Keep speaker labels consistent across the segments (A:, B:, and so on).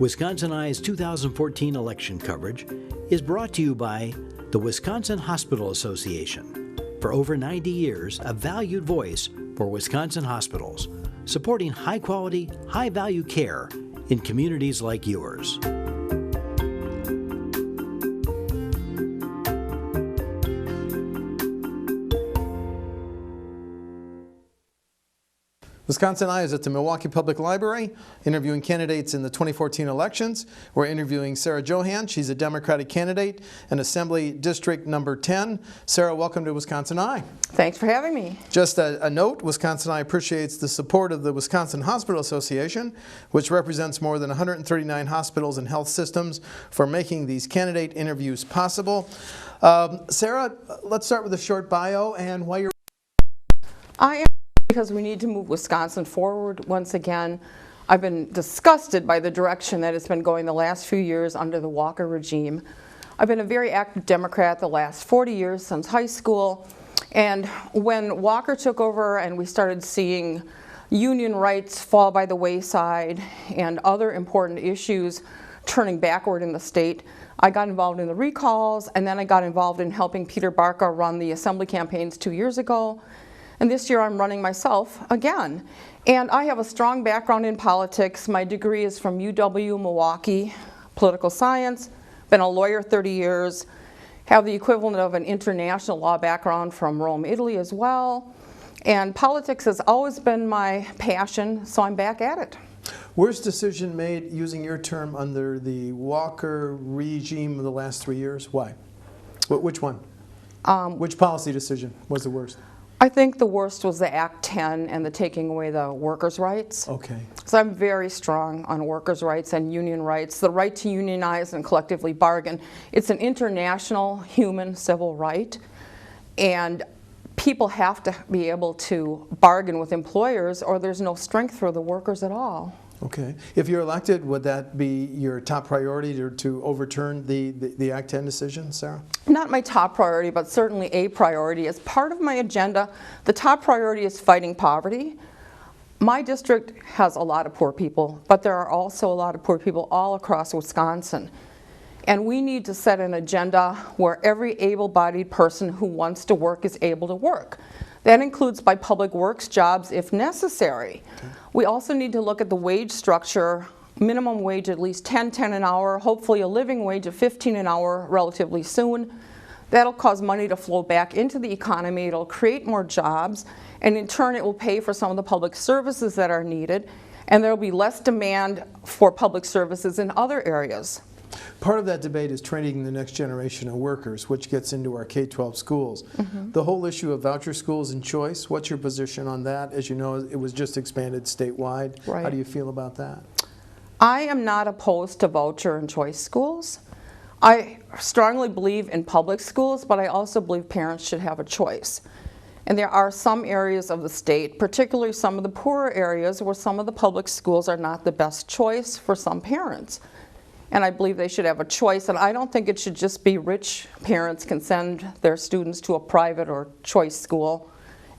A: Wisconsin Eye's 2014 election coverage is brought to you by the Wisconsin Hospital Association. For over 90 years, a valued voice for Wisconsin hospitals, supporting high-quality, high-value care in communities like yours.
B: Wisconsin Eye is at the Milwaukee Public Library, interviewing candidates in the 2014 elections. We're interviewing Sara Johann. She's a Democratic candidate in Assembly District number 10. Sara, welcome to Wisconsin Eye.
C: Thanks for having me.
B: Just a note, Wisconsin Eye appreciates the support of the Wisconsin Hospital Association, which represents more than 139 hospitals and health systems, for making these candidate interviews possible. Sara, let's start with a short bio and why you're...
C: I am because we need to move Wisconsin forward once again. I've been disgusted by the direction that it's been going the last few years under the Walker regime. I've been a very active Democrat the last 40 years since high school, and when Walker took over and we started seeing union rights fall by the wayside and other important issues turning backward in the state, I got involved in the recalls, and then I got involved in helping Peter Barca run the assembly campaigns 2 years ago. And this year I'm running myself again. And I have a strong background in politics. My degree is from UW Milwaukee, political science, been a lawyer 30 years, have the equivalent of an international law background from Rome, Italy as well. And politics has always been my passion, so I'm back at it.
B: Worst decision made using your term under the Walker regime of the last 3 years? Why? Which one? Which policy decision was the worst?
C: I think the worst was the Act 10 and the taking away the workers' rights.
B: Okay.
C: So I'm very strong on workers' rights and union rights. The right to unionize and collectively bargain. It's an international human civil right, and people have to be able to bargain with employers or there's no strength for the workers at all.
B: Okay. If you're elected, would that be your top priority to overturn the Act 10 decision, Sara?
C: Not my top priority, but certainly a priority. As part of my agenda, the top priority is fighting poverty. My district has a lot of poor people, but there are also a lot of poor people all across Wisconsin. And we need to set an agenda where every able-bodied person who wants to work is able to work. That includes by public works jobs if necessary. Okay. We also need to look at the wage structure, minimum wage at least $10 an hour, hopefully a living wage of $15 an hour relatively soon. That'll cause money to flow back into the economy, it'll create more jobs, and in turn it will pay for some of the public services that are needed, and there'll be less demand for public services in other areas.
B: Part of that debate is training the next generation of workers, which gets into our K-12 schools. Mm-hmm. The whole issue of voucher schools and choice, what's your position on that? As you know, it was just expanded statewide. Right. How do you feel about that?
C: I am not opposed to voucher and choice schools. I strongly believe in public schools, but I also believe parents should have a choice. And there are some areas of the state, particularly some of the poorer areas, where some of the public schools are not the best choice for some parents. And I believe they should have a choice, and I don't think it should just be rich parents can send their students to a private or choice school,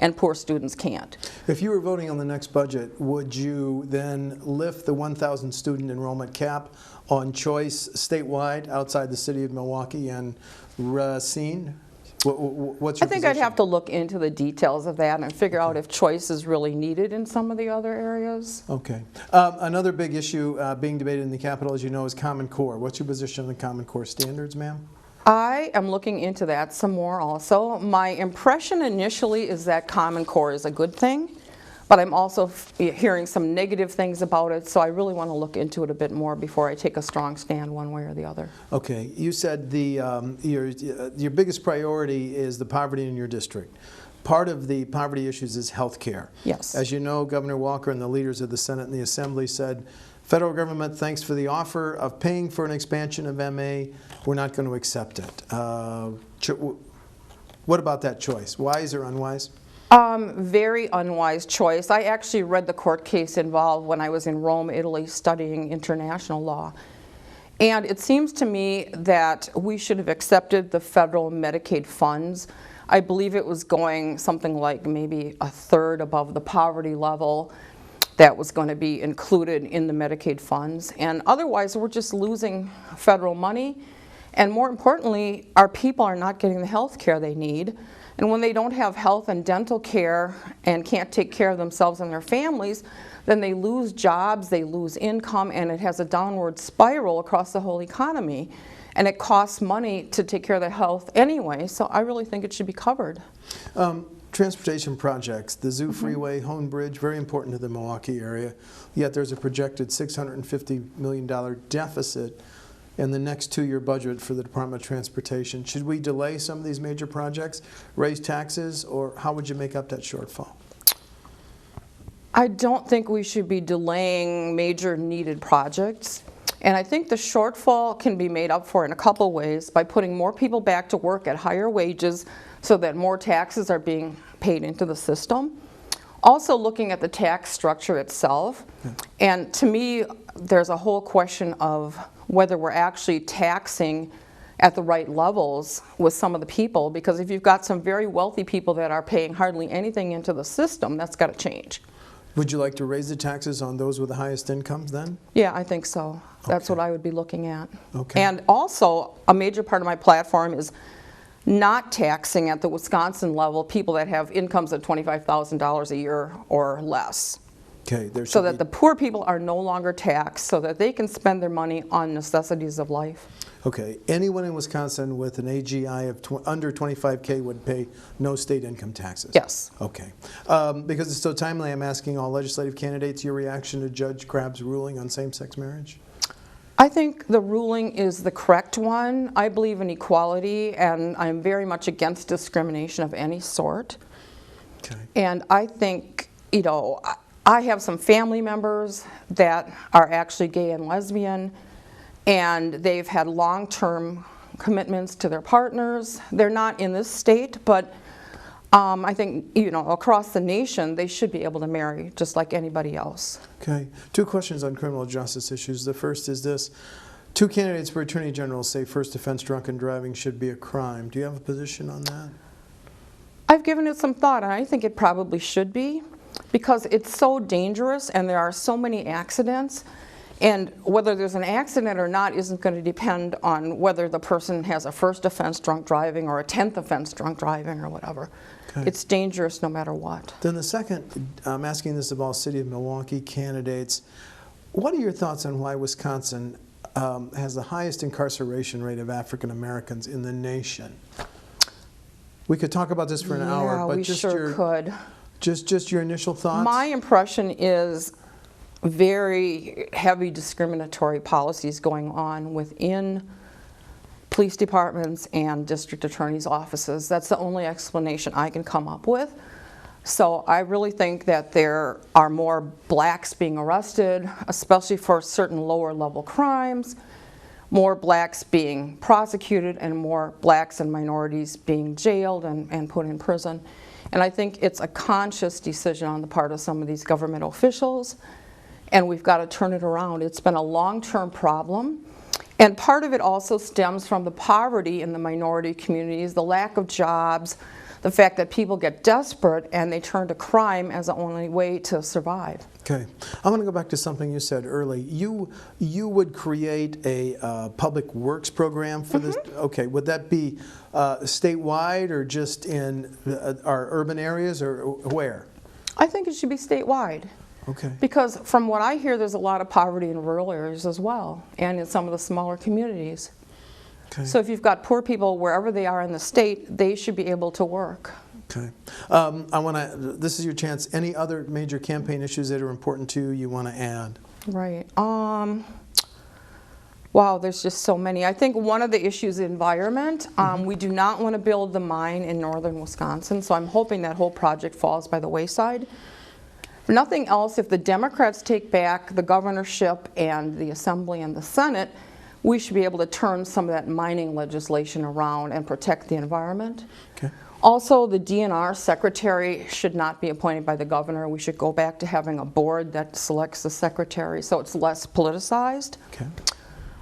C: and poor students can't.
B: If you were voting on the next budget, would you then lift the 1,000 student enrollment cap on choice statewide outside the city of Milwaukee and Racine? What's your
C: I think
B: position?
C: I'd have to look into the details of that and figure out if choice is really needed in some of the other areas.
B: Okay. Another big issue being debated in the Capitol, as you know, is Common Core. What's your position on the Common Core standards, ma'am?
C: I am looking into that some more also. My impression initially is that Common Core is a good thing, but I'm also hearing some negative things about it, so I really want to look into it a bit more before I take a strong stand one way or the other. Okay.
B: You said your biggest priority is the poverty in your district. Part of the poverty issues is health care.
C: Yes.
B: As you know, Governor Walker and the leaders of the Senate and the Assembly said, federal government, thanks for the offer of paying for an expansion of MA, we're not going to accept it. What about that choice? Wise or unwise?
C: Very unwise choice. I actually read the court case involved when I was in Rome, Italy, studying international law. And it seems to me that we should have accepted the federal Medicaid funds. I believe it was going something like maybe a third above the poverty level. that was going to be included in the Medicaid funds. And otherwise, we're just losing federal money. And more importantly, our people are not getting the health care they need. And when they don't have health and dental care and can't take care of themselves and their families, then they lose jobs, they lose income, and it has a downward spiral across the whole economy. And it costs money to take care of their health anyway, so I really think it should be covered.
B: Transportation projects, the Zoo Freeway, Hone Bridge, very important to the Milwaukee area, yet there's a projected $650 million deficit in the next 2-year budget for the Department of Transportation. Should we delay some of these major projects, raise taxes, or how would you make up that shortfall?
C: I don't think we should be delaying major needed projects. And I think the shortfall can be made up for in a couple ways by putting more people back to work at higher wages so that more taxes are being paid into the system. Also looking at the tax structure itself. And to me, there's a whole question of whether we're actually taxing at the right levels with some of the people, because if you've got some very wealthy people that are paying hardly anything into the system, that's got to change.
B: Would you like to raise the taxes on those with the highest incomes then?
C: Yeah, I think so. That's
B: Okay.
C: what I would be looking at.
B: Okay.
C: And also, a major part of my platform is not taxing at the Wisconsin level people that have incomes of $25,000 a year or less.
B: Okay, there
C: So
B: should
C: that
B: be-
C: the poor people are no longer taxed, so that they can spend their money on necessities of life.
B: Okay, anyone in Wisconsin with an AGI of under 25K would pay no state income taxes?
C: Yes.
B: Okay. Because it's so timely, I'm asking all legislative candidates your reaction to Judge Crabb's ruling on same-sex marriage.
C: I think the ruling is the correct one. I believe in equality, and I'm very much against discrimination of any sort.
B: Okay.
C: And I think, you know, I have some family members that are actually gay and lesbian, and they've had long-term commitments to their partners. They're not in this state, but I think, you know, across the nation, they should be able to marry just like anybody else.
B: Okay. 2 questions on criminal justice issues. The first is this. 2 candidates for Attorney General say first offense drunken driving should be a crime. Do you have a position on that?
C: I've given it some thought, and I think it probably should be, because it's so dangerous and there are so many accidents. And whether there's an accident or not isn't going to depend on whether the person has a first offense drunk driving or a 10th offense drunk driving or whatever.
B: Okay.
C: It's dangerous no matter what.
B: Then the second, I'm asking this of all City of Milwaukee candidates. What are your thoughts on why Wisconsin has the highest incarceration rate of African Americans in the nation? We could talk about this for an hour, but
C: we
B: just
C: sure could.
B: Just your initial thoughts.
C: My impression is very heavy discriminatory policies going on within police departments and district attorneys' offices. That's the only explanation I can come up with. So I really think that there are more blacks being arrested, especially for certain lower level crimes, more blacks being prosecuted, and more blacks and minorities being jailed and put in prison. And I think it's a conscious decision on the part of some of these government officials, and we've got to turn it around. It's been a long-term problem, and part of it also stems from the poverty in the minority communities, the lack of jobs, the fact that people get desperate and they turn to crime as the only way to survive.
B: Okay. I want to go back to something you said early. You would create a public works program for this? Okay. Would that be statewide or just in our urban areas, or where?
C: I think it should be statewide.
B: Okay.
C: Because from what I hear, there's a lot of poverty in rural areas as well, and in some of the smaller communities.
B: Okay.
C: So if you've got poor people wherever they are in the state, they should be able to work.
B: Okay. This is your chance. Any other major campaign issues that are important to you want to add?
C: Right. Wow, there's just so many. I think one of the issues is environment. We do not want to build the mine in northern Wisconsin, so I'm hoping that whole project falls by the wayside. If nothing else, if the Democrats take back the governorship and the Assembly and the Senate, we should be able to turn some of that mining legislation around and protect the environment.
B: Okay.
C: Also, the DNR secretary should not be appointed by the governor. We should go back to having a board that selects the secretary so it's less politicized.
B: Okay.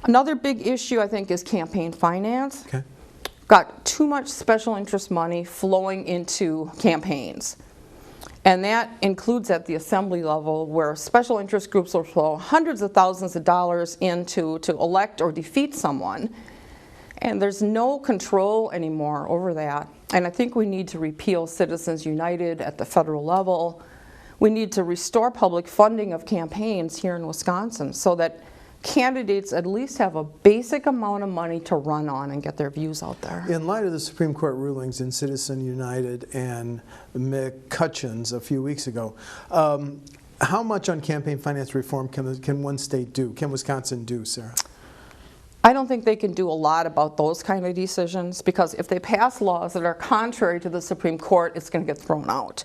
C: Another big issue, I think, is campaign finance.
B: Okay.
C: Got too much special interest money flowing into campaigns. And that includes at the assembly level, where special interest groups will throw hundreds of thousands of dollars to elect or defeat someone. And there's no control anymore over that. And I think we need to repeal Citizens United at the federal level. We need to restore public funding of campaigns here in Wisconsin so that candidates at least have a basic amount of money to run on and get their views out there.
B: In light of the Supreme Court rulings in Citizens United and McCutcheon's a few weeks ago, how much on campaign finance reform can one state do? Can Wisconsin do, Sarah?
C: I don't think they can do a lot about those kind of decisions, because if they pass laws that are contrary to the Supreme Court, it's going to get thrown out.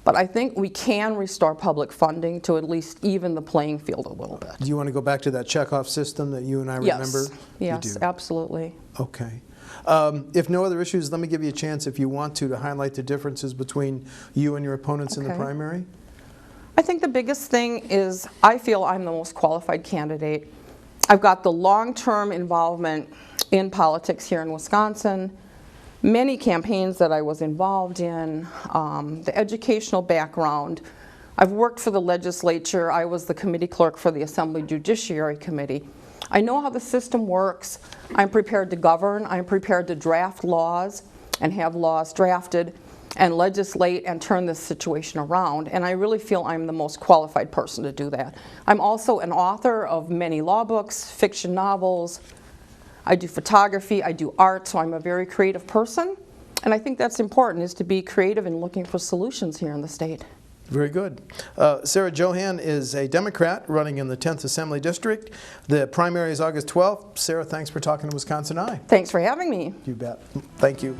C: But I think we can restore public funding to at least even the playing field a little bit.
B: Do you want to go back to that checkoff system that you and I remember?
C: Yes,
B: you do.
C: absolutely.
B: Okay. If no other issues, let me give you a chance, if you want to highlight the differences between you and your opponents in the primary.
C: I think the biggest thing is I feel I'm the most qualified candidate. I've got the long-term involvement in politics here in Wisconsin, many campaigns that I was involved in, the educational background. I've worked for the legislature. I was the committee clerk for the Assembly Judiciary Committee. I know how the system works. I'm prepared to govern. I'm prepared to draft laws and have laws drafted and legislate and turn this situation around. And I really feel I'm the most qualified person to do that. I'm also an author of many law books, fiction novels. I do photography, I do art, so I'm a very creative person. And I think that's important, is to be creative in looking for solutions here in the state.
B: Very good. Sara, Johann is a Democrat running in the 10th Assembly District. The primary is August 12th. Sara, thanks for talking to Wisconsin Eye.
C: Thanks for having me.
B: You bet. Thank you.